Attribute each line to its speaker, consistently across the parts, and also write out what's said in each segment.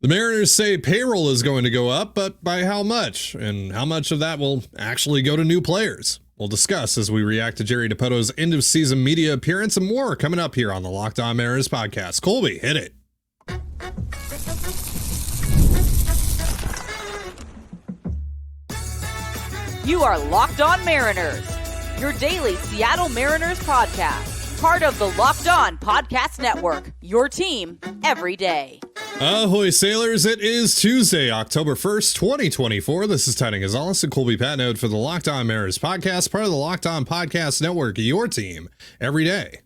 Speaker 1: The Mariners say payroll is going to go up, but by how much? And how much of that will actually go to new players? We'll discuss as we react to Jerry Dipoto's end-of-season media appearance and more coming up here on the Locked On Mariners podcast. Colby, hit it.
Speaker 2: You are Locked On Mariners, your daily Seattle Mariners podcast. Part of the Locked On Podcast Network, your team every day.
Speaker 1: Ahoy, sailors. It is Tuesday, October 1st, 2024. This is Titan Gonzalez and Colby Patnode for the Locked On Mariners podcast, part of the Locked On Podcast Network, your team every day.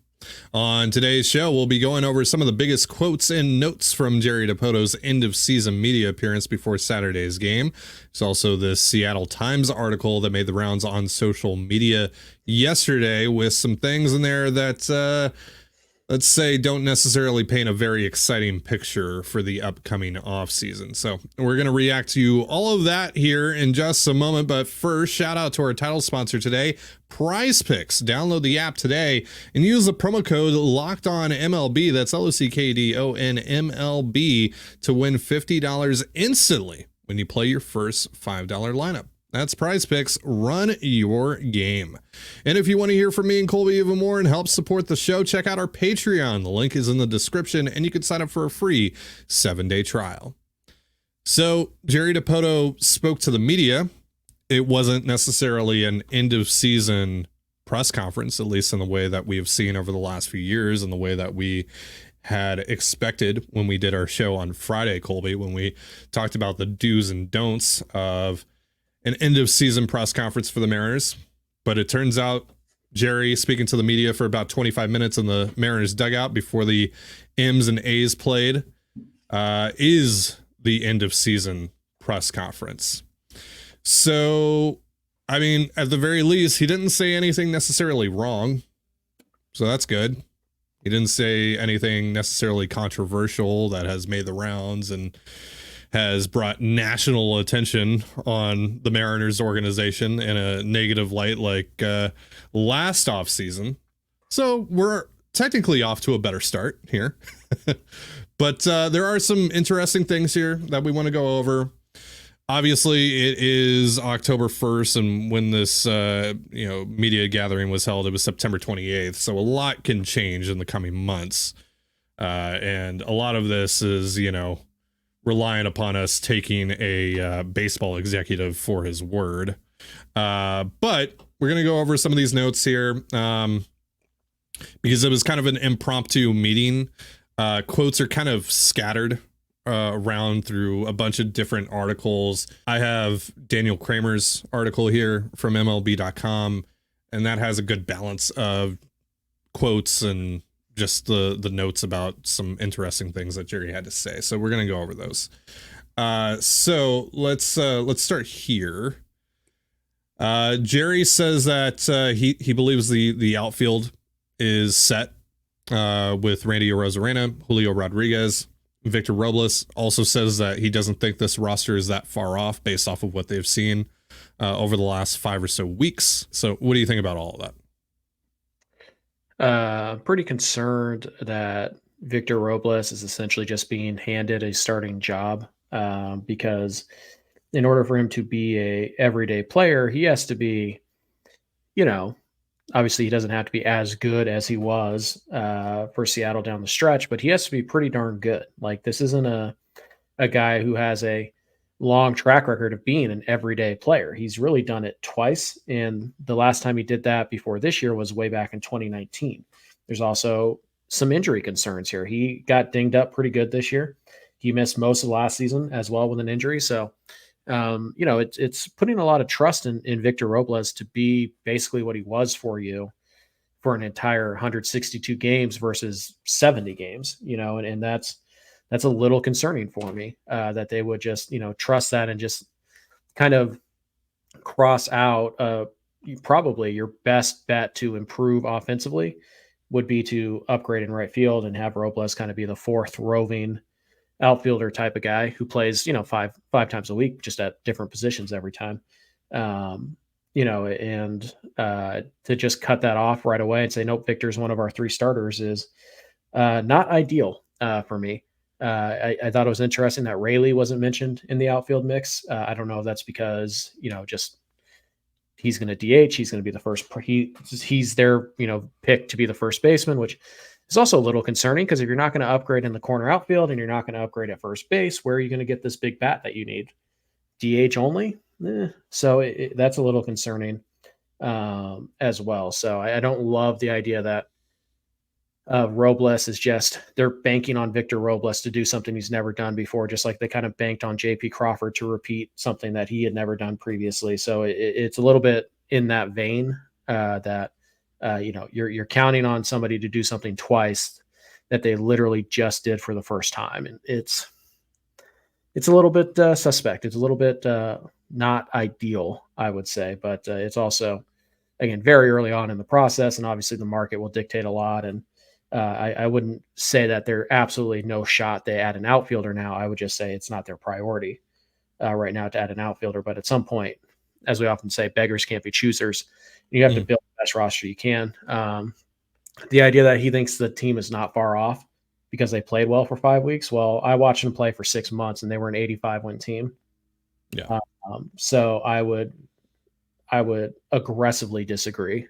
Speaker 1: On today's show, we'll be going over some of the biggest quotes and notes from Jerry Dipoto's end-of-season media appearance before Saturday's game. There's also this Seattle Times article that made the rounds on social media yesterday with some things in there that, let's say, don't necessarily paint a very exciting picture for the upcoming offseason. So we're going to react to all of that here in just a moment. But first, shout out to our title sponsor today, PrizePicks. Download the app today and use the promo code LOCKEDONMLB, that's LOCKEDONMLB, to win $50 instantly when you play your first $5 lineup. That's PrizePicks. Run your game. And if you want to hear from me and Colby even more and help support the show, check out our Patreon. The link is in the description, and you can sign up for a free 7-day trial. So Jerry Dipoto spoke to the media. It wasn't necessarily an end-of-season press conference, at least in the way that we have seen over the last few years and the way that we had expected when we did our show on Friday, Colby, when we talked about the do's and don'ts of an end-of-season press conference for the Mariners. But it turns out Jerry, speaking to the media for about 25 minutes in the Mariners dugout before the M's and A's played, is the end-of-season press conference. So, I mean, at the very least, he didn't say anything necessarily wrong. So that's good. He didn't say anything necessarily controversial that has made the rounds and has brought national attention on the Mariners organization in a negative light like last offseason. So we're technically off to a better start here. But there are some interesting things here that we want to go over. Obviously, it is October 1st, and when this media gathering was held, it was September 28th. So a lot can change in the coming months. And a lot of this is, relying upon us taking a baseball executive for his word. But we're going to go over some of these notes here because it was kind of an impromptu meeting. Quotes are kind of scattered around through a bunch of different articles. I have Daniel Kramer's article here from MLB.com, and that has a good balance of quotes and just the notes about some interesting things that Jerry had to say. So we're going to go over those. So let's start here. Jerry says that he believes the outfield is set with Randy Arozarena, Julio Rodriguez, Victor Robles. Also says that he doesn't think this roster is that far off based off of what they've seen over the last 5 or so weeks. So what do you think about all of that?
Speaker 3: Pretty concerned that Victor Robles is essentially just being handed a starting job because in order for him to be a everyday player, he has to be, obviously he doesn't have to be as good as he was for Seattle down the stretch, but he has to be pretty darn good. Like, this isn't a guy who has a long track record of being an everyday player. He's really done it twice, and the last time he did that before this year was way back in 2019. There's also some injury concerns here. He got dinged up pretty good this year. He missed most of last season as well with an injury. So, it's putting a lot of trust in Victor Robles to be basically what he was for you for an entire 162 games versus 70 games, and that's a little concerning for me that they would just, trust that and just kind of cross out probably your best bet to improve offensively would be to upgrade in right field and have Robles kind of be the fourth roving outfielder type of guy who plays, five times a week, just at different positions every time. And to just cut that off right away and say, nope, Victor's one of our 3 starters is not ideal for me. I thought it was interesting that Rayleigh wasn't mentioned in the outfield mix. I don't know if that's because, just he's going to DH. He's going to be the first. He's their, pick to be the first baseman, which is also a little concerning because if you're not going to upgrade in the corner outfield and you're not going to upgrade at first base, where are you going to get this big bat that you need? DH only? So that's a little concerning as well. So I don't love the idea that Robles is they're banking on Victor Robles to do something he's never done before, just like they kind of banked on JP Crawford to repeat something that he had never done previously. So it's a little bit in that vein that you're counting on somebody to do something twice that they literally just did for the first time. And it's a little bit suspect. It's a little bit not ideal, I would say, but it's also, again, very early on in the process. And obviously the market will dictate a lot. And I wouldn't say that they're absolutely no shot they add an outfielder now. I would just say it's not their priority right now to add an outfielder. But at some point, as we often say, beggars can't be choosers. You have to build the best roster you can. The idea that he thinks the team is not far off because they played well for 5 weeks. Well, I watched them play for 6 months and they were an 85-win team.
Speaker 1: Yeah.
Speaker 3: So I would aggressively disagree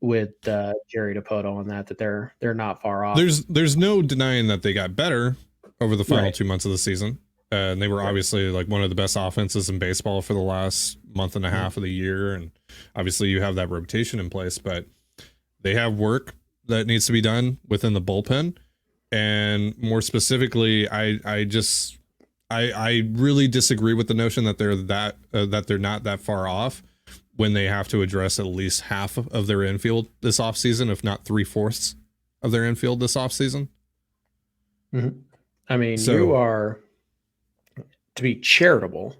Speaker 3: with Jerry Dipoto on that they're not far off.
Speaker 1: There's no denying that they got better over the final 2 months of the season. And they were obviously like one of the best offenses in baseball for the last month and a half of the year. And obviously you have that rotation in place, but they have work that needs to be done within the bullpen. And more specifically, I really disagree with the notion that they're not that far off when they have to address at least half of their infield this offseason, if not 3/4 of their infield this offseason.
Speaker 3: Mm-hmm. I mean, you are, to be charitable,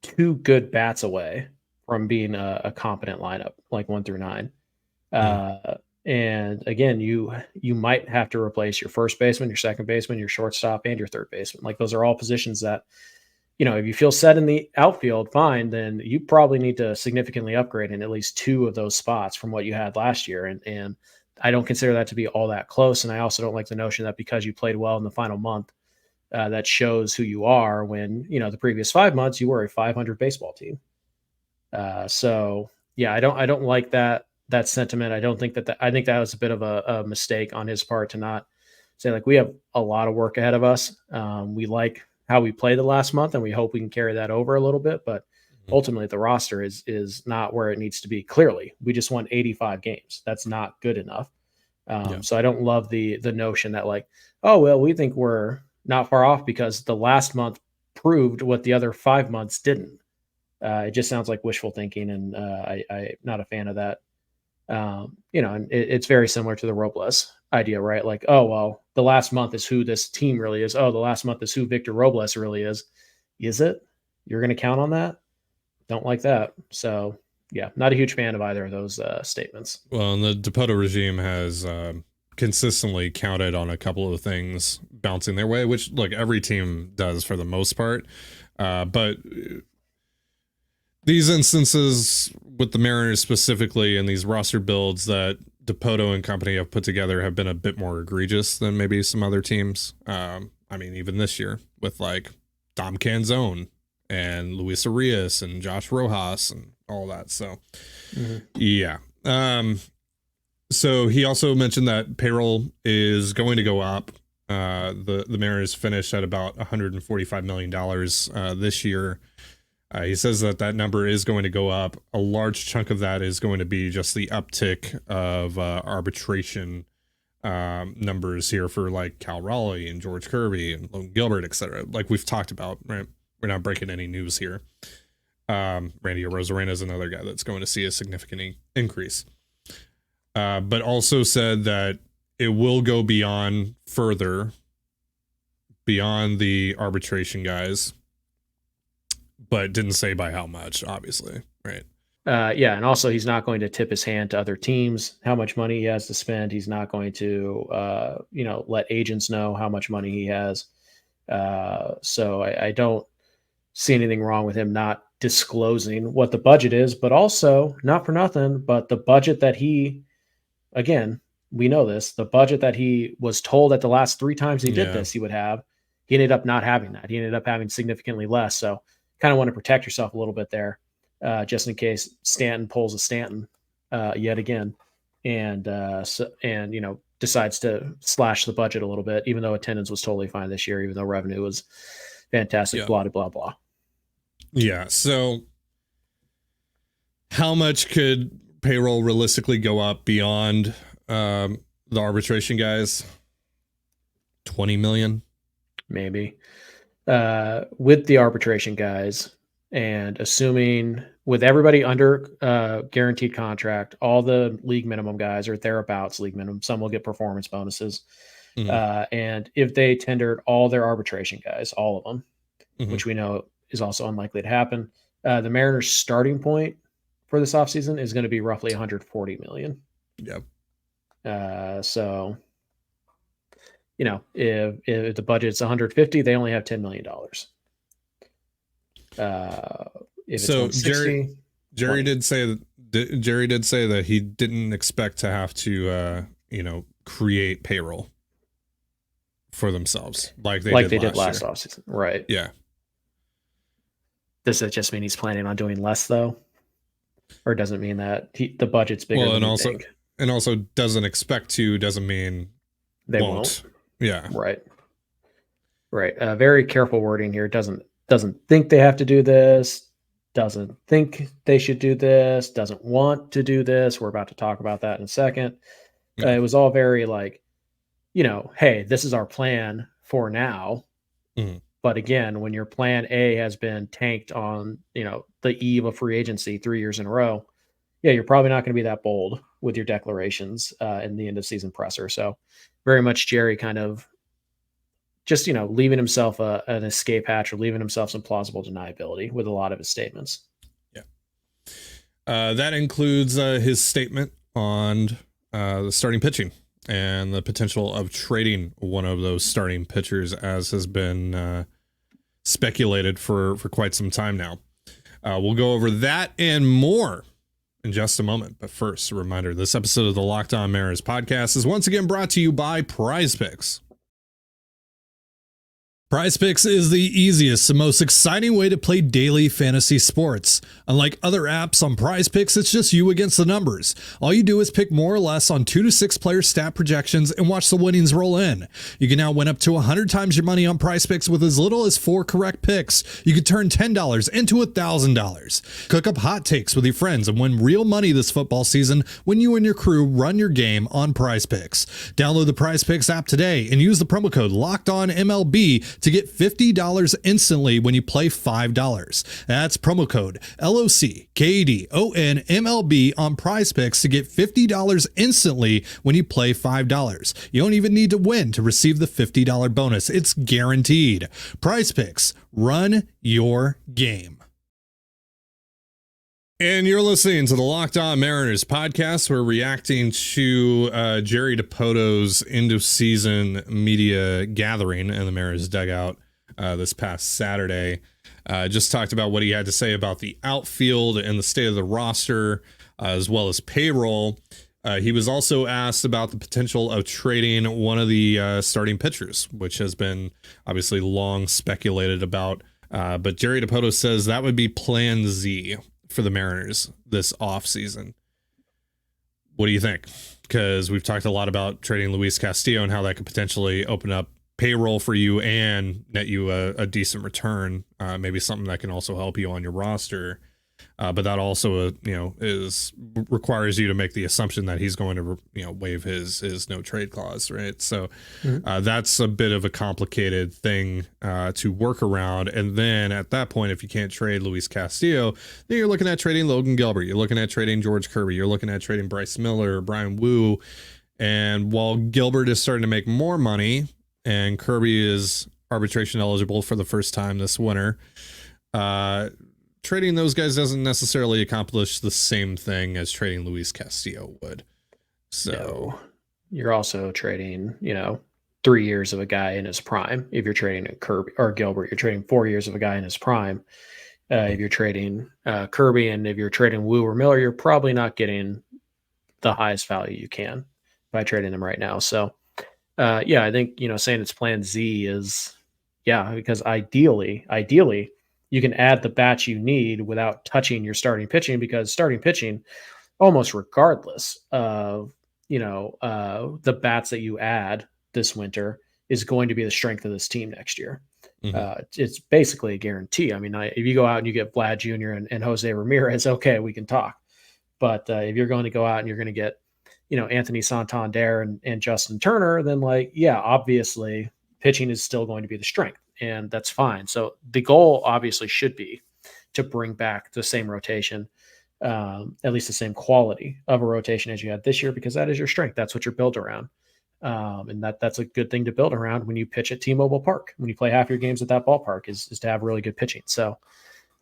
Speaker 3: 2 good bats away from being a competent lineup, like 1 through 9. And again, you might have to replace your first baseman, your second baseman, your shortstop, and your third baseman. Like those are all positions that, if you feel set in the outfield, fine, then you probably need to significantly upgrade in at least 2 of those spots from what you had last year. And I don't consider that to be all that close. And I also don't like the notion that because you played well in the final month, that shows who you are when, the previous 5 months, you were a 500 baseball team. So yeah, I don't like that sentiment. I don't think I think that was a bit of a mistake on his part to not say like, we have a lot of work ahead of us. We like how we played the last month and we hope we can carry that over a little bit, but ultimately the roster is not where it needs to be. Clearly we just won 85 games. That's not good enough. So I don't love the notion that like, oh, well, we think we're not far off because the last month proved what the other 5 months didn't. It just sounds like wishful thinking. And I'm not a fan of that. And it's very similar to the Robles idea, right? Like, oh, well, the last month is who this team really is. Oh, the last month is who Victor Robles really is. Is it? You're going to count on that? Don't like that. So yeah, not a huge fan of either of those statements.
Speaker 1: Well, and the Dipoto regime has consistently counted on a couple of things bouncing their way, which look, every team does for the most part. But these instances with the Mariners specifically and these roster builds that Dipoto and company have put together have been a bit more egregious than maybe some other teams. I mean, even this year with like Dom Canzone and Luis Arias and Josh Rojas and all that. So yeah. So he also mentioned that payroll is going to go up. The Mariners finished at about $145 million this year. He says that number is going to go up. A large chunk of that is going to be just the uptick of arbitration numbers here for like Cal Raleigh and George Kirby and Logan Gilbert, etc. Like we've talked about, right? We're not breaking any news here. Randy Arozarena is another guy that's going to see a significant increase. But also said that it will go further beyond the arbitration guys. But didn't say by how much, obviously, right?
Speaker 3: Yeah, and also he's not going to tip his hand to other teams how much money he has to spend. He's not going to, let agents know how much money he has. So I don't see anything wrong with him not disclosing what the budget is, but also not for nothing, but the budget that he, again, we know this, the budget that he was told at the last 3 times he did
Speaker 1: Yeah.
Speaker 3: this, he would have, he ended up not having that. He ended up having significantly less. So kind of want to protect yourself a little bit there, just in case Stanton pulls a Stanton yet again, and decides to slash the budget a little bit, even though attendance was totally fine this year, even though revenue was fantastic,
Speaker 1: Yeah.
Speaker 3: blah, blah, blah.
Speaker 1: Yeah. So how much could payroll realistically go up beyond the arbitration guys? 20 million?
Speaker 3: Maybe. With the arbitration guys, and assuming with everybody under guaranteed contract, all the league minimum guys are thereabouts league minimum. Some will get performance bonuses. And if they tendered all their arbitration guys, all of them, which we know is also unlikely to happen, the Mariners' starting point for this offseason is going to be roughly 140 million.
Speaker 1: Yep.
Speaker 3: So, if the budget's 150, they only have $10 million. If it's 160,
Speaker 1: Jerry did say that he didn't expect to have to create payroll for themselves like they did last
Speaker 3: offseason. Right.
Speaker 1: Yeah.
Speaker 3: Does that just mean he's planning on doing less though? Or doesn't mean that the budget's bigger than you think?
Speaker 1: And also doesn't expect to doesn't mean
Speaker 3: they won't.
Speaker 1: Yeah.
Speaker 3: Right. Very careful wording here. Doesn't think they have to do this. Doesn't think they should do this. Doesn't want to do this. We're about to talk about that in a second.
Speaker 1: Yeah.
Speaker 3: It was all very like, hey, this is our plan for now. But again, when your plan A has been tanked on, the eve of free agency 3 years in a row, yeah, you're probably not going to be that bold with your declarations in the end of season presser. So very much Jerry kind of just, leaving himself an escape hatch, or leaving himself some plausible deniability with a lot of his statements.
Speaker 1: Yeah. That includes his statement on the starting pitching and the potential of trading one of those starting pitchers, as has been speculated for quite some time now. We'll go over that and more in just a moment. But first, a reminder, this episode of the Locked On Mariners podcast is once again brought to you by PrizePicks. PrizePicks is the easiest and most exciting way to play daily fantasy sports. Unlike other apps on PrizePicks, it's just you against the numbers. All you do is pick more or less on 2 to 6 player stat projections and watch the winnings roll in. You can now win up to 100 times your money on PrizePicks with as little as 4 correct picks. You can turn $10 into $1,000. Cook up hot takes with your friends and win real money this football season when you and your crew run your game on PrizePicks. Download the PrizePicks app today and use the promo code LOCKEDONMLB to get $50 instantly when you play $5. That's promo code LOCKEDONMLB on PrizePicks to get $50 instantly when you play $5. You don't even need to win to receive the $50 bonus. It's guaranteed. PrizePicks, run your game. And you're listening to the Locked On Mariners podcast. We're reacting to Jerry Dipoto's end of season media gathering in the Mariners dugout this past Saturday. Just talked about what he had to say about the outfield and the state of the roster, as well as payroll. He was also asked about the potential of trading one of the starting pitchers, which has been obviously long speculated about. But Jerry Dipoto says that would be Plan Z for the Mariners this offseason. What do you think? Because we've talked a lot about trading Luis Castillo and how that could potentially open up payroll for you and net you a decent return, maybe something that can also help you on your roster. But that also, requires you to make the assumption that he's going to, waive his no trade clause, right? So that's a bit of a complicated thing to work around. And then at that point, if you can't trade Luis Castillo, then you're looking at trading Logan Gilbert. You're looking at trading George Kirby. You're looking at trading Bryce Miller, Brian Wu. And while Gilbert is starting to make more money and Kirby is arbitration eligible for the first time this winter, trading those guys doesn't necessarily accomplish the same thing as trading Luis Castillo would. So
Speaker 3: you're also trading, 3 years of a guy in his prime. If you're trading a Kirby or Gilbert, you're trading 4 years of a guy in his prime. If you're trading Kirby, and if you're trading Wu or Miller, you're probably not getting the highest value you can by trading him right now. So, I think, saying it's plan Z is, because ideally, you can add the bats you need without touching your starting pitching, because starting pitching, almost regardless of, the bats that you add this winter, is going to be the strength of this team next year. It's basically a guarantee. I mean, if you go out and you get Vlad Jr. and Jose Ramirez, okay, we can talk. But if you're going to go out and you're going to get, Anthony Santander and Justin Turner, then obviously pitching is still going to be the strength, and that's fine. So the goal obviously should be to bring back the same rotation, at least the same quality of a rotation as you had this year, because that is your strength. That's what you're built around. And that's a good thing to build around when you pitch at T-Mobile Park, when you play half your games at that ballpark, is to have really good pitching. So,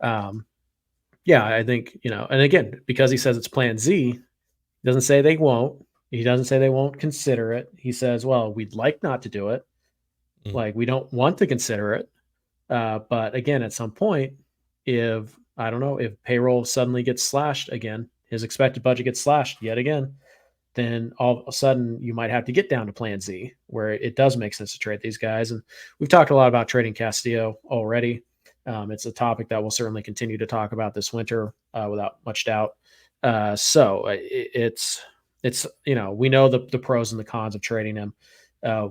Speaker 3: I think, and again, because he says it's plan Z, he doesn't say they won't. He doesn't say they won't consider it. He says, well, we'd like not to do it. Like, we don't want to consider it. But again, at some point, if payroll suddenly gets slashed again, his expected budget gets slashed yet again, then all of a sudden you might have to get down to plan Z, where it does make sense to trade these guys. And we've talked a lot about trading Castillo already. It's a topic that we'll certainly continue to talk about this winter, without much doubt. So it's we know the pros and the cons of trading him.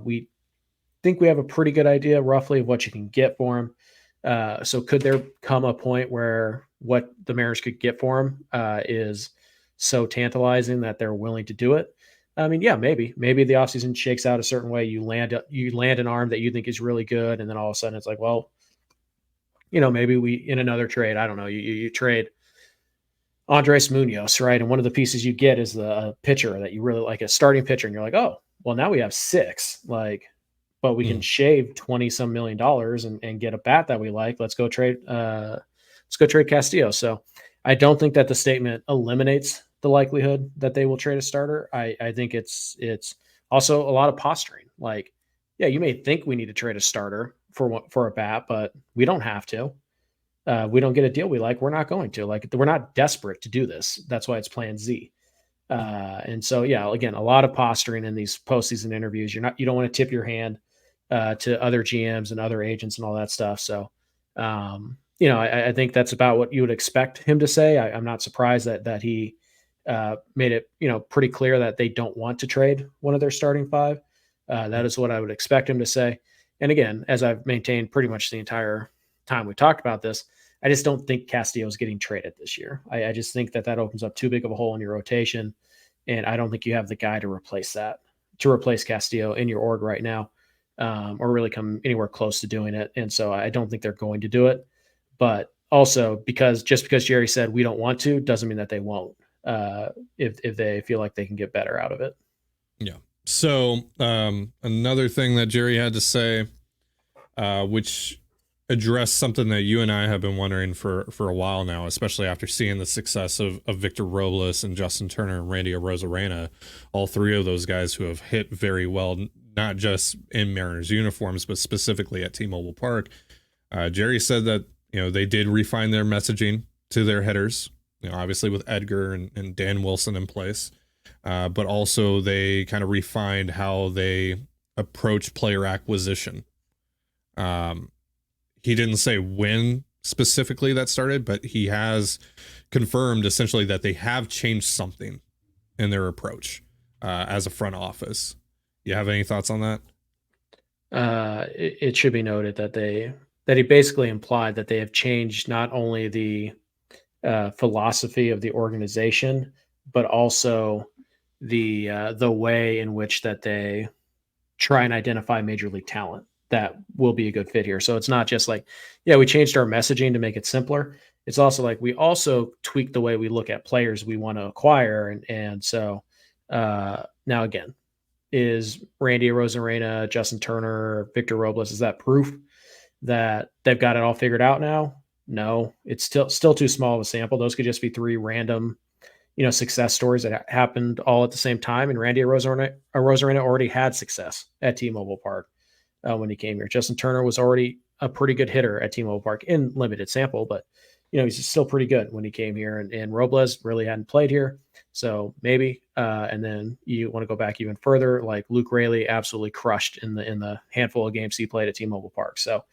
Speaker 3: We think we have a pretty good idea roughly of what you can get for him. So could there come a point where what the Mariners could get for him is so tantalizing that they're willing to do it? I mean, maybe the offseason shakes out a certain way. You land an arm that you think is really good, and then all of a sudden it's like, well, maybe we, in another trade, I don't know, you trade Andres Munoz, right? And one of the pieces you get is the pitcher that you really like, a starting pitcher, and you're like, oh, well, now we have 6, but we can shave $20-some million and get a bat that we like. Let's go trade Castillo. So I don't think that the statement eliminates the likelihood that they will trade a starter. I think it's also a lot of posturing. You may think we need to trade a starter for a bat, but we don't have to. We don't get a deal we like, we're not going to. We're not desperate to do this. That's why it's plan Z. And so, again, a lot of posturing in these postseason interviews. You don't want to tip your hand to other GMs and other agents and all that stuff. So, I think that's about what you would expect him to say. I'm not surprised that he made it, pretty clear that they don't want to trade one of their starting 5. That is what I would expect him to say. And again, as I've maintained pretty much the entire time we talked about this, I just don't think Castillo is getting traded this year. I just think that opens up too big of a hole in your rotation. And I don't think you have the guy to replace Castillo in your org right now, or really come anywhere close to doing it. And so I don't think they're going to do it. But also, because Jerry said we don't want to, doesn't mean that they won't, if they feel like they can get better out of it.
Speaker 1: Yeah. So another thing that Jerry had to say, which addressed something that you and I have been wondering for a while now, especially after seeing the success of Victor Robles and Justin Turner and Randy Arozarena, all 3 of those guys who have hit very well, not just in Mariners uniforms, but specifically at T-Mobile Park. Jerry said that, they did refine their messaging to their hitters, obviously with Edgar and Dan Wilson in place. But also they kind of refined how they approach player acquisition. He didn't say when specifically that started, but he has confirmed essentially that they have changed something in their approach as a front office. You have any thoughts on that?
Speaker 3: It should be noted that he basically implied that they have changed not only the philosophy of the organization, but also the way in which that they try and identify major league talent that will be a good fit here. So it's not just we changed our messaging to make it simpler. It's also we also tweaked the way we look at players we want to acquire. And so now again, is Randy Arozarena, Justin Turner, Victor Robles, is that proof that they've got it all figured out now? No, it's still too small of a sample. Those could just be 3 random, success stories that happened all at the same time. And Randy Arozarena already had success at T-Mobile Park when he came here. Justin Turner was already a pretty good hitter at T-Mobile Park in limited sample, but he's still pretty good when he came here, and Robles really hadn't played here. So maybe, and then you want to go back even further, like Luke Raley absolutely crushed in the handful of games he played at T-Mobile Park. So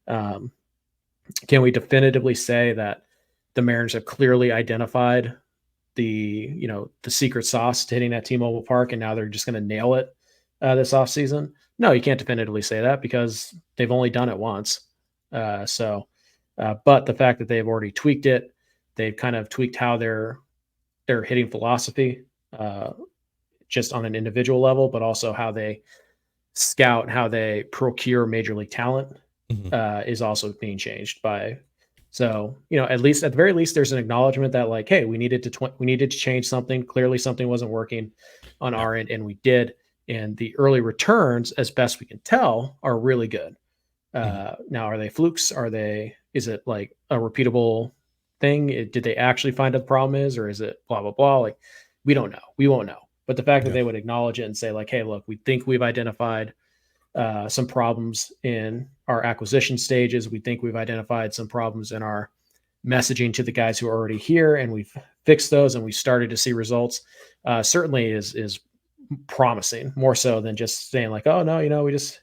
Speaker 3: can we definitively say that the Mariners have clearly identified the secret sauce to hitting at T-Mobile Park, and now they're just going to nail it this offseason? No, you can't definitively say that because they've only done it once. But the fact that they've already tweaked it, they've kind of tweaked how their hitting philosophy, just on an individual level, but also how they scout, how they procure major league talent, is also being changed by. So, at the very least, there's an acknowledgement that like, hey, we needed to change something. Clearly something wasn't working on our end, and we did. And the early returns, as best we can tell, are really good. Now, are they flukes? Is it like a repeatable thing? Did they actually find out the problem is, or is it blah, blah, blah? Like, we don't know. We won't know. But the fact that they would acknowledge it and say like, hey, look, we think we've identified some problems in our acquisition stages. We think we've identified some problems in our messaging to the guys who are already here, and we've fixed those, and we started to see results. Certainly is promising, more so than just saying like, oh no, we just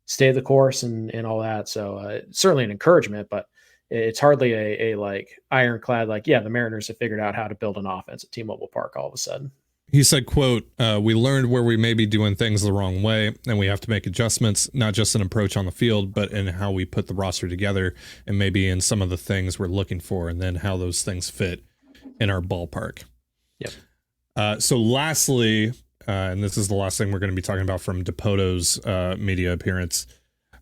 Speaker 3: stay the course and all that. So certainly an encouragement, but it's hardly a like ironclad, like, yeah, the Mariners have figured out how to build an offense at T-Mobile Park all of a sudden.
Speaker 1: He said, quote, we learned where we may be doing things the wrong way, and we have to make adjustments, not just an approach on the field, but in how we put the roster together, and maybe in some of the things we're looking for, and then how those things fit in our ballpark.
Speaker 3: Yep.
Speaker 1: So lastly, and this is the last thing we're going to be talking about from Dipoto's media appearance.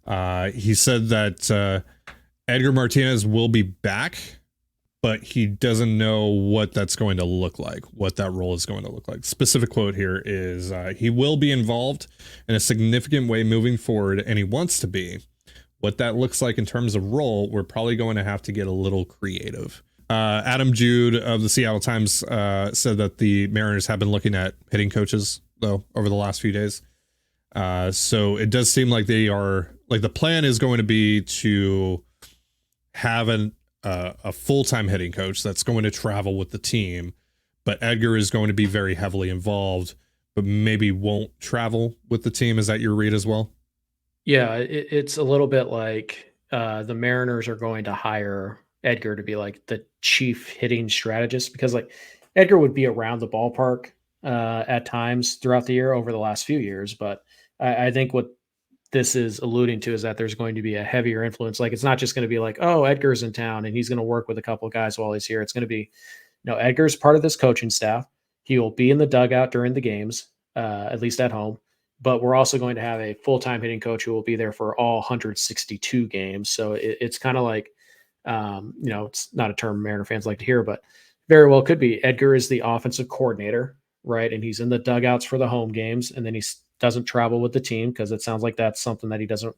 Speaker 1: He said that Edgar Martinez will be back, but he doesn't know what that's going to look like, what that role is going to look like. Specific quote here is, he will be involved in a significant way moving forward, and he wants to be. What that looks like in terms of role, we're probably going to have to get a little creative. Adam Jude of the Seattle Times said that the Mariners have been looking at hitting coaches, though, over the last few days. So it does seem like they are, like, the plan is going to be to have a full-time hitting coach that's going to travel with the team, but Edgar is going to be very heavily involved, but maybe won't travel with the team. Is that your read as well?
Speaker 3: Yeah, it's a little bit like the Mariners are going to hire Edgar to be like the chief hitting strategist, because like Edgar would be around the ballpark at times throughout the year over the last few years. But I think what this is alluding to is that there's going to be a heavier influence. Like, it's not just going to be like, oh, Edgar's in town and he's going to work with a couple of guys while he's here. It's going to be, Edgar's part of this coaching staff. He will be in the dugout during the games, at least at home. But we're also going to have a full-time hitting coach who will be there for all 162 games. So it's kind of like, it's not a term Mariner fans like to hear, but very well could be. Edgar is the offensive coordinator, right? And he's in the dugouts for the home games, and then he doesn't travel with the team because it sounds like that's something that he doesn't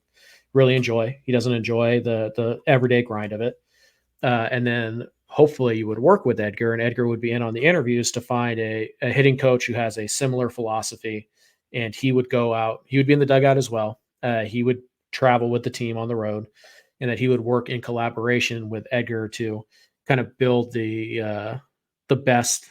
Speaker 3: really enjoy. He doesn't enjoy the everyday grind of it. And then hopefully you would work with Edgar, and Edgar would be in on the interviews to find a hitting coach who has a similar philosophy, and he would go out. He would be in the dugout as well. He would travel with the team on the road, and that he would work in collaboration with Edgar to kind of build the best,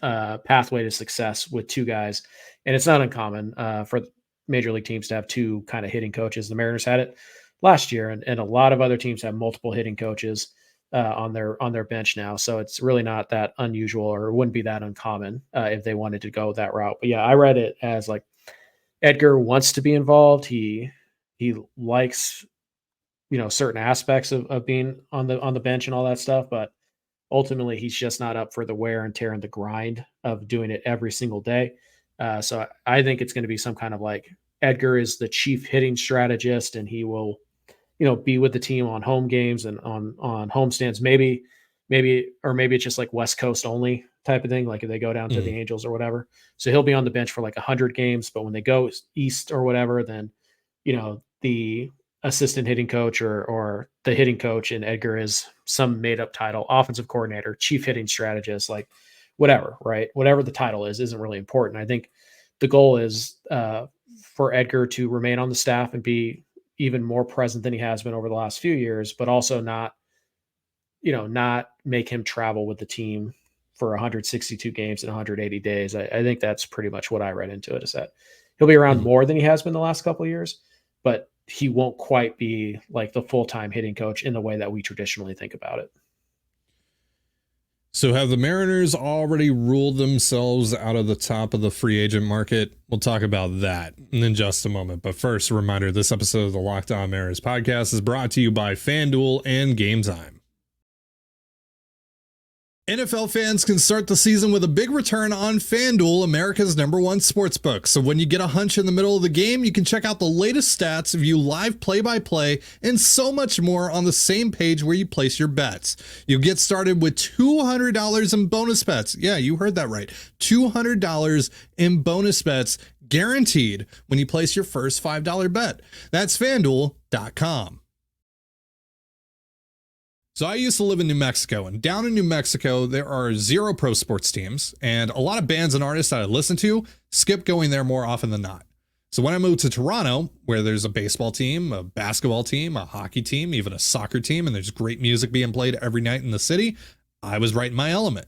Speaker 3: pathway to success with two guys. And it's not uncommon for major league teams to have two kind of hitting coaches. The Mariners had it last year, and a lot of other teams have multiple hitting coaches on their bench now. So it's really not that unusual, or it wouldn't be that uncommon if they wanted to go that route. But yeah, I read it as like Edgar wants to be involved. He likes, certain aspects of being on the bench and all that stuff, but ultimately he's just not up for the wear and tear and the grind of doing it every single day. So I think it's going to be some kind of like Edgar is the chief hitting strategist, and he will, be with the team on home games and on homestands, maybe it's just like West Coast only type of thing. Like if they go down to the Angels or whatever, so he'll be on the bench for like 100 games, but when they go east or whatever, then, the assistant hitting coach or the hitting coach and Edgar is some made up title, offensive coordinator, chief hitting strategist, like whatever, right? Whatever the title isn't really important. I think the goal is for Edgar to remain on the staff and be even more present than he has been over the last few years, but also not not make him travel with the team for 162 games in 180 days. I think that's pretty much what I read into it, is that he'll be around more than he has been the last couple of years, but he won't quite be like the full-time hitting coach in the way that we traditionally think about it.
Speaker 1: So have the Mariners already ruled themselves out of the top of the free agent market? We'll talk about that in just a moment. But first, a reminder, this episode of the Locked On Mariners podcast is brought to you by FanDuel and Game Time. NFL fans can start the season with a big return on FanDuel, America's #1 sportsbook. So when you get a hunch in the middle of the game, you can check out the latest stats, view live play-by-play, and so much more on the same page where you place your bets. You'll get started with $200 in bonus bets. Yeah, you heard that right. $200 in bonus bets guaranteed when you place your first $5 bet. That's FanDuel.com. So I used to live in New Mexico, and down in New Mexico, there are 0 pro sports teams, and a lot of bands and artists that I listen to skip going there more often than not. So when I moved to Toronto, where there's a baseball team, a basketball team, a hockey team, even a soccer team, and there's great music being played every night in the city, I was right in my element.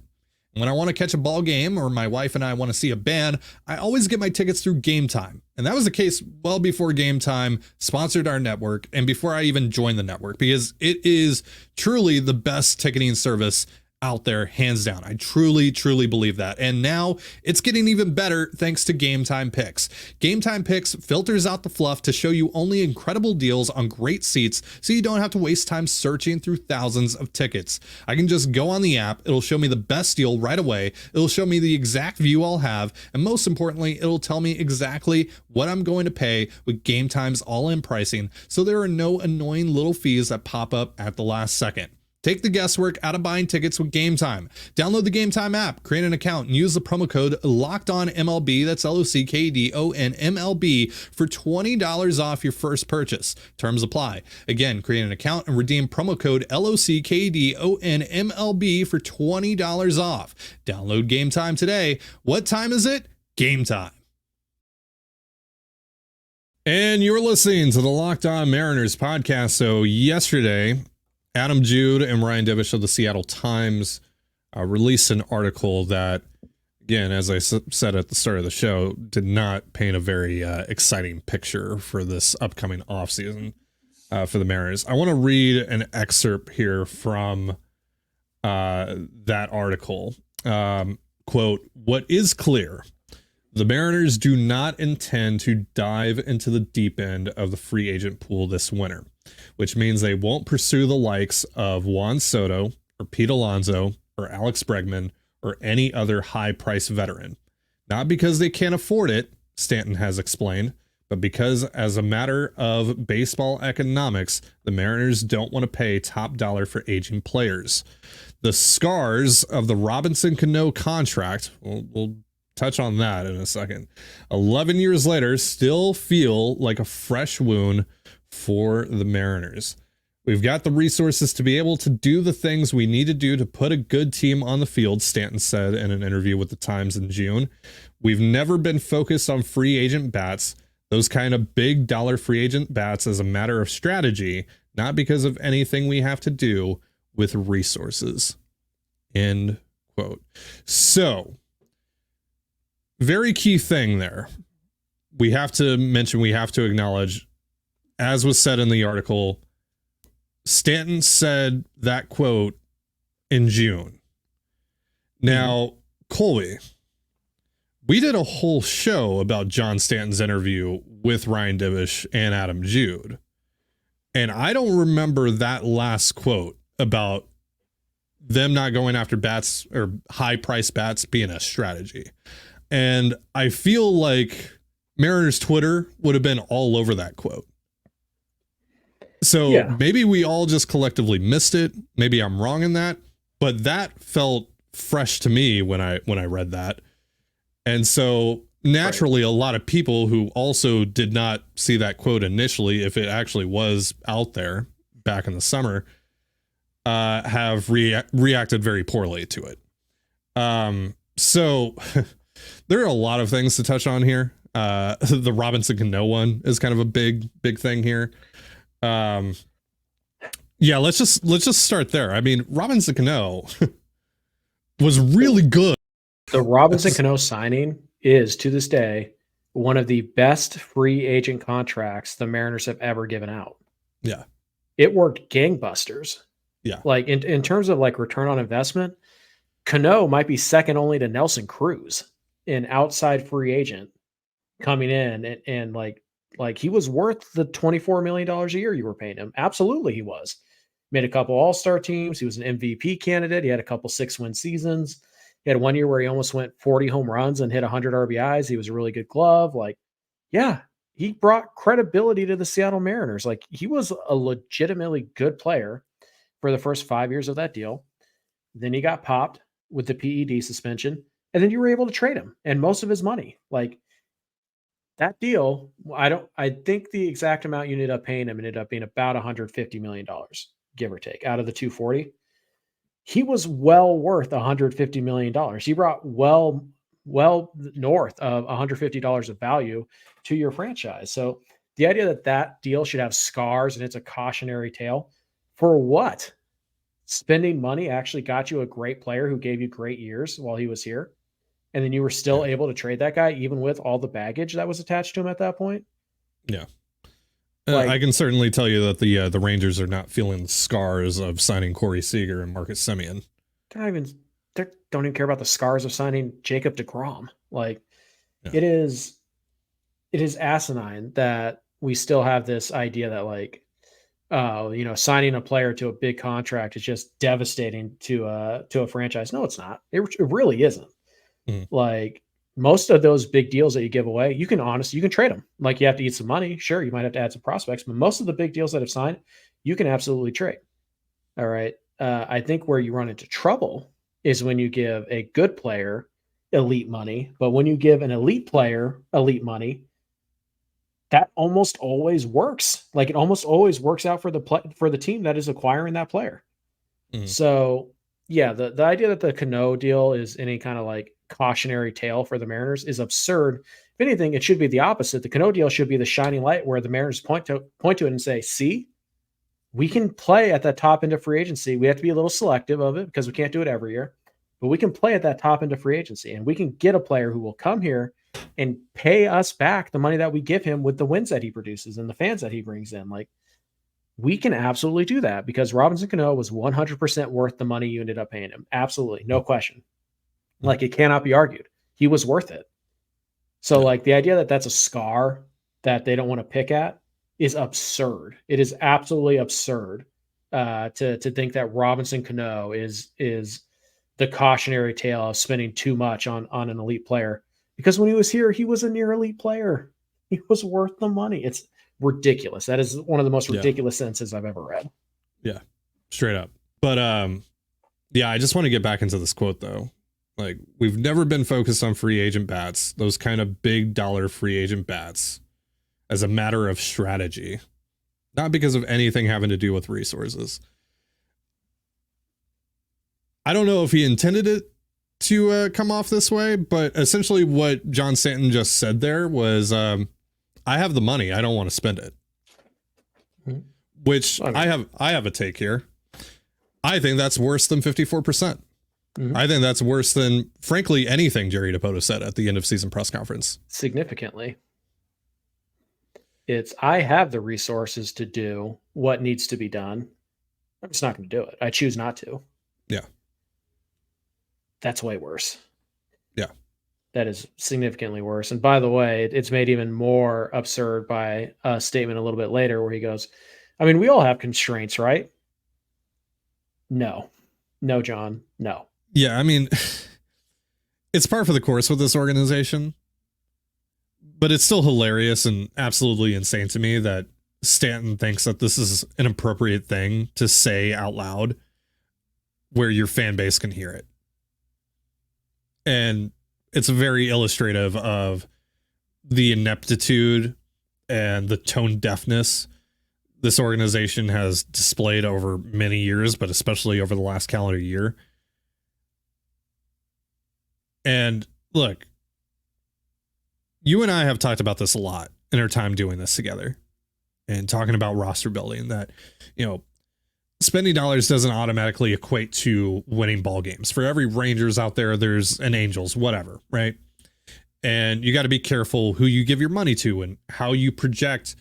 Speaker 1: When I want to catch a ball game, or my wife and I want to see a band, I always get my tickets through Game Time. And that was the case well before Game Time sponsored our network and before I even joined the network, because it is truly the best ticketing service out there, hands down. I truly believe that. And now it's getting even better thanks to Game Time Picks. Game Time Picks filters out the fluff to show you only incredible deals on great seats, so you don't have to waste time searching through thousands of tickets. I can just go on the app, it'll show me the best deal right away, it'll show me the exact view I'll have, and most importantly, it'll tell me exactly what I'm going to pay with Game Time's all-in pricing, so there are no annoying little fees that pop up at the last second. Take the guesswork out of buying tickets with Game Time. Download the Game Time app, create an account, and use the promo code LOCKEDONMLB, that's LOCKEDONMLB, for $20 off your first purchase. Terms apply. Again, create an account and redeem promo code LOCKEDONMLB for $20 off. Download Game Time today. What time is it? Game time. And you're listening to the Locked On Mariners podcast. So yesterday, Adam Jude and Ryan Divish of the Seattle Times released an article that, again, as I said at the start of the show, did not paint a very exciting picture for this upcoming offseason for the Mariners. I want to read an excerpt here from that article. Quote, "What is clear, the Mariners do not intend to dive into the deep end of the free agent pool this winter, which means they won't pursue the likes of Juan Soto or Pete Alonso or Alex Bregman or any other high-priced veteran. Not because they can't afford it," Stanton has explained, "but because as a matter of baseball economics, the Mariners don't want to pay top dollar for aging players. The scars of the Robinson Cano contract," we'll touch on that in a second, "11 years later still feel like a fresh wound for the Mariners. We've got the resources to be able to do the things we need to do to put a good team on the field," Stanton said in an interview with the Times in June. "We've never been focused on free agent bats, those kind of big dollar free agent bats, as a matter of strategy, not because of anything we have to do with resources." End quote. So, very key thing there. We have to mention, we have to acknowledge, as was said in the article, Stanton said that quote in June. Now, Colby, we did a whole show about John Stanton's interview with Ryan Divish and Adam Jude, and I don't remember that last quote about them not going after bats or high-priced bats being a strategy. And I feel like Mariners Twitter would have been all over that quote. So maybe we all just collectively missed it. Maybe I'm wrong in that, but that felt fresh to me when I read that. And so naturally, a lot of people who also did not see that quote initially, if it actually was out there back in the summer, have reacted very poorly to it. So there are a lot of things to touch on here. The Robinson Cano one is kind of a big thing here. Yeah, let's just start there. I mean, Robinson Cano was really good.
Speaker 3: The Robinson Cano signing is, to this day, one of the best free agent contracts the Mariners have ever given out.
Speaker 1: Yeah.
Speaker 3: It worked gangbusters.
Speaker 1: Yeah.
Speaker 3: Like in terms of like return on investment, Cano might be second only to Nelson Cruz, an outside free agent coming in and like he was worth the $24 million a year you were paying him. Absolutely, he was. Made a couple all-star teams. He was an MVP candidate. He had a couple 6-win seasons. He had 1 year where he almost went 40 home runs and hit 100 RBIs. He was a really good glove. Like, yeah, he brought credibility to the Seattle Mariners. Like, he was a legitimately good player for the first 5 years of that deal. Then he got popped with the PED suspension, and then you were able to trade him and most of his money. Like, that deal, I think the exact amount you ended up paying him ended up being about $150 million, give or take, out of the 240. He was well worth $150 million. He brought well north of $150 of value to your franchise. So the idea that deal should have scars and it's a cautionary tale for what? Spending money actually got you a great player who gave you great years while he was here. And then you were still able to trade that guy, even with all the baggage that was attached to him at that point.
Speaker 1: Yeah. I can certainly tell you that the Rangers are not feeling the scars of signing Corey Seager and Marcus Semien.
Speaker 3: They don't even care about the scars of signing Jacob deGrom. Like, it is asinine that we still have this idea that like, signing a player to a big contract is just devastating to a franchise. No, it's not. It really isn't. Like, most of those big deals that you give away, you can trade them. Like, you have to eat some money. Sure, you might have to add some prospects, but most of the big deals that have signed, you can absolutely trade. All right. I think where you run into trouble is when you give a good player elite money, but when you give an elite player elite money, that almost always works. Like, it almost always works out for the team that is acquiring that player. So yeah, the idea that the Cano deal is any kind of like cautionary tale for the Mariners is absurd. If anything, it should be the opposite. The Cano deal should be the shining light where the Mariners point to it and say, see, we can play at that top end of free agency. We have to be a little selective of it because we can't do it every year, but we can play at that top end of free agency and we can get a player who will come here and pay us back the money that we give him with the wins that he produces and the fans that he brings in. Like, we can absolutely do that because Robinson Cano was 100% worth the money you ended up paying him. Absolutely. No question. Like, it cannot be argued. He was worth it. So like, the idea that that's a scar that they don't want to pick at is absurd. It is absolutely absurd to think that Robinson Cano is the cautionary tale of spending too much on an elite player. Because when he was here, he was a near elite player. He was worth the money. It's ridiculous. That is one of the most ridiculous sentences I've ever read.
Speaker 1: Yeah, straight up. But I just want to get back into this quote though. Like, we've never been focused on free agent bats, those kind of big dollar free agent bats, as a matter of strategy, not because of anything having to do with resources. I don't know if he intended it to come off this way, but essentially what John Stanton just said there was, I have the money. I don't want to spend it. Which I have a take here. I think that's worse than 54%. I think that's worse than, frankly, anything Jerry Dipoto said at the end of season press conference.
Speaker 3: Significantly. It's, I have the resources to do what needs to be done. I'm just not going to do it. I choose not to.
Speaker 1: Yeah.
Speaker 3: That's way worse.
Speaker 1: Yeah.
Speaker 3: That is significantly worse. And by the way, it's made even more absurd by a statement a little bit later where he goes, I mean, we all have constraints, right? No, John, no.
Speaker 1: Yeah. I mean, it's par for the course with this organization, but it's still hilarious and absolutely insane to me that Stanton thinks that this is an appropriate thing to say out loud where your fan base can hear it. And it's very illustrative of the ineptitude and the tone deafness this organization has displayed over many years, but especially over the last calendar year. And look, you and I have talked about this a lot in our time doing this together and talking about roster building, that, spending dollars doesn't automatically equate to winning ball games. For every Rangers out there, there's an Angels, whatever, right? And you got to be careful who you give your money to and how you project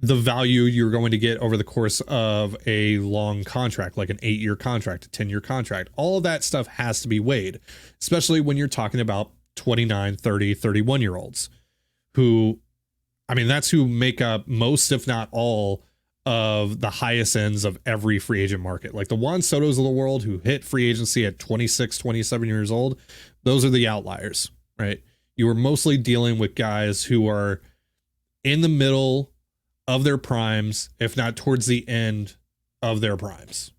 Speaker 1: the value you're going to get over the course of a long contract, like an 8-year contract, a 10-year contract. All of that stuff has to be weighed, especially when you're talking about 29, 30, 31-year-olds who, I mean, that's who make up most, if not all, of the highest ends of every free agent market. Like the Juan Sotos of the world who hit free agency at 26, 27 years old. Those are the outliers, right? You are mostly dealing with guys who are in the middle of their primes, if not towards the end of their primes.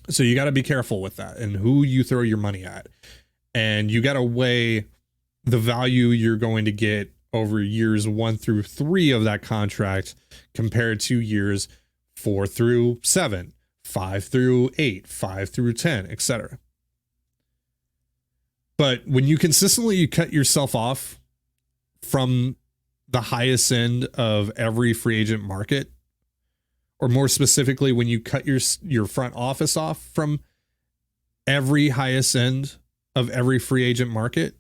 Speaker 1: So you got to be careful with that and who you throw your money at. And you got to weigh the value you're going to get over years 1 through 3 of that contract compared to years 4 through 7, 5 through 8, 5 through 10, etc. But when you consistently cut yourself off from the highest end of every free agent market, or more specifically, when you cut your front office off from every highest end of every free agent market,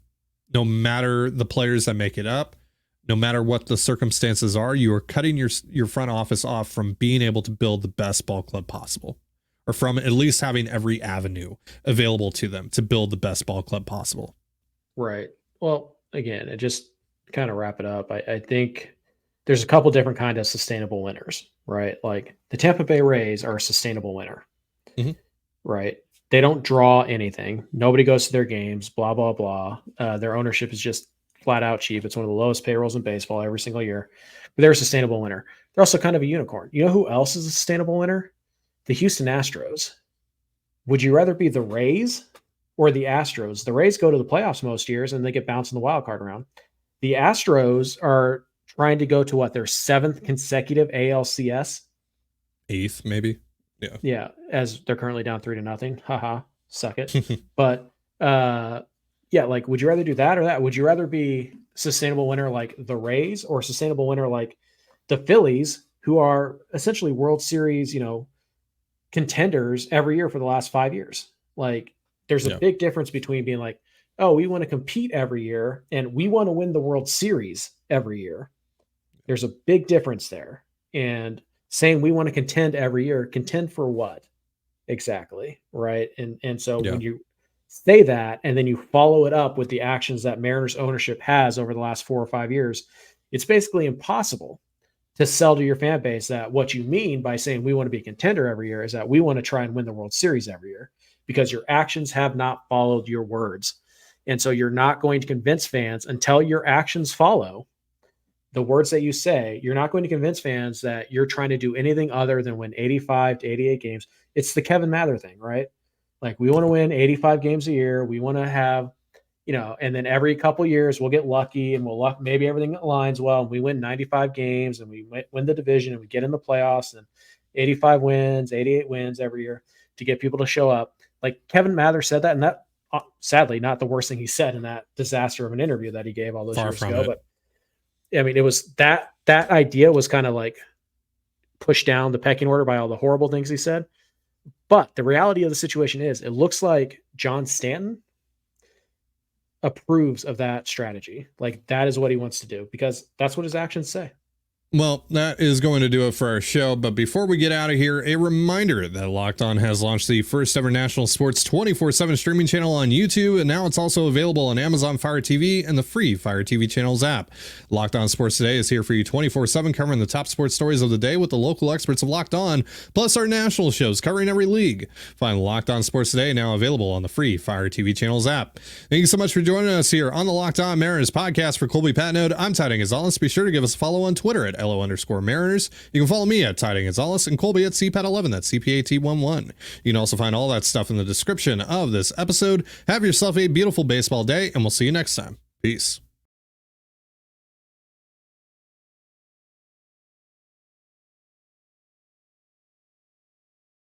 Speaker 1: no matter the players that make it up, no matter what the circumstances are, you are cutting your front office off from being able to build the best ball club possible, or from at least having every avenue available to them to build the best ball club possible.
Speaker 3: Right. Well, again, it just kind of wrap it up. I think there's a couple different kind of sustainable winners, right? Like the Tampa Bay Rays are a sustainable winner, right? They don't draw anything. Nobody goes to their games, blah, blah, blah. Their ownership is just flat out cheap. It's one of the lowest payrolls in baseball every single year, but they're a sustainable winner. They're also kind of a unicorn. You know who else is a sustainable winner? The Houston Astros. Would you rather be the Rays or the Astros? The Rays go to the playoffs most years and they get bounced in the wild card round. The Astros are trying to go to their 7th consecutive ALCS.
Speaker 1: 8th, maybe. Yeah.
Speaker 3: Yeah. As they're currently down 3-0. Haha. Suck it. But, yeah, like, would you rather do that or that? Would you rather be sustainable winner like the Rays or sustainable winner like the Phillies, who are essentially World Series, contenders every year for the last 5 years? Like, there's a big difference between being like, oh, we want to compete every year and we want to win the World Series every year. There's a big difference there. And saying we want to contend every year, contend for what exactly? Right. And so when you say that, and then you follow it up with the actions that Mariners ownership has over the last 4 or 5 years, it's basically impossible to sell to your fan base that what you mean by saying we want to be a contender every year is that we want to try and win the World Series every year, because your actions have not followed your words. And so you're not going to convince fans until your actions follow the words that you say. You're not going to convince fans that you're trying to do anything other than win 85 to 88 games. It's the Kevin Mather thing, right? Like, we want to win 85 games a year. We want to have, and then every couple years we'll get lucky and maybe everything aligns well. And we win 95 games and we win the division and we get in the playoffs and 85 wins, 88 wins every year to get people to show up. Like Kevin Mather said that, and that sadly not the worst thing he said in that disaster of an interview that he gave all those years ago. But I mean, it was that idea was kind of like pushed down the pecking order by all the horrible things he said. But the reality of the situation is, it looks like John Stanton approves of that strategy. Like, that is what he wants to do, because that's what his actions say.
Speaker 1: Well, that is going to do it for our show. But before we get out of here, a reminder that Locked On has launched the first ever national sports 24/7 streaming channel on YouTube. And now it's also available on Amazon Fire TV and the free Fire TV channels app. Locked On Sports Today is here for you 24/7, covering the top sports stories of the day with the local experts of Locked On, plus our national shows covering every league. Find Locked On Sports Today now available on the free Fire TV channels app. Thank you so much for joining us here on the Locked On Mariners podcast. For Colby Patnode, I'm Tiding Gonzalez. Be sure to give us a follow on Twitter at LO_Mariners. You can follow me at Tiding Gonzalez and Colby at CPAT11. That's CPAT11. You can also find all that stuff in the description of this episode. Have yourself a beautiful baseball day, and we'll see you next time. Peace.